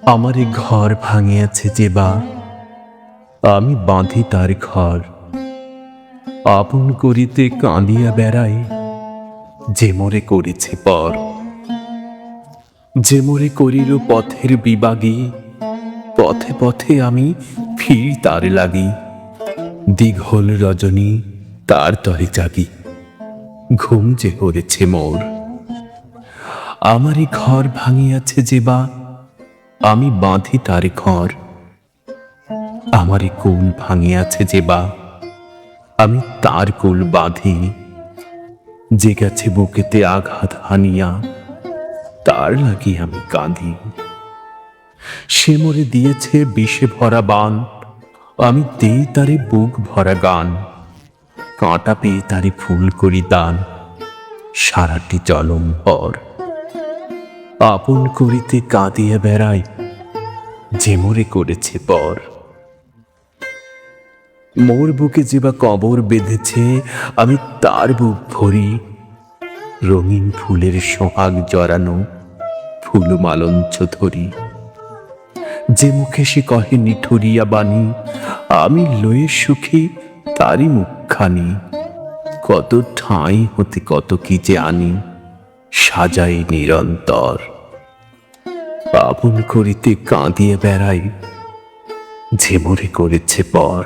আমারে ঘর ভাঙিয়াছে যে বা, আমি বাঁধি তার ঘর। আপন করিতে কাঁদিয়া বেড়াই, যে মোরে করেছে পর। যে মোরে করিল পথের বিবাগী, পথে পথে আমি ফিরি তার লাগি। দীঘল রজনী তার তরে জাগি, ঘুম যে হরেছে মোর। আমারই ঘর ভাঙিয়াছে যে বা, আমি বাঁধি তার ঘর। আমারই কুল ভাঙিয়াছে যে বা, আমি তার কুল বাঁধি। যে গেছে বুকেতে আঘাত হানিয়া, তার লাগি আমি কাঁদি। সে মোরে দিয়েছে বিষে ভরা বান, আমি দেই তারে বুক ভরা গান। কাঁটা পেয়ে তারে ফুল করি দান, সারাটি জলম ভর। আপন করিতে কাঁদিয়া বেড়াই, যে মোরে করেছে পর। মোর বুকে যে বা কবর বেঁধেছে, আমি তার বুক ভরি। রঙিন ফুলের সোহাগ জড়ানো ফুল মালঞ্চ ধরি। যে মুখে সে কহে নিঠুরিয়া বাণী, আমি লয়ে সুখী তারই মুখখানি। কত ঠাঁই হতে কত কি যে আনি, সাজাই নিরন্তর। আপন করিতে কাঁদিয়ে বেড়াই, যে মোরে করেছে পর।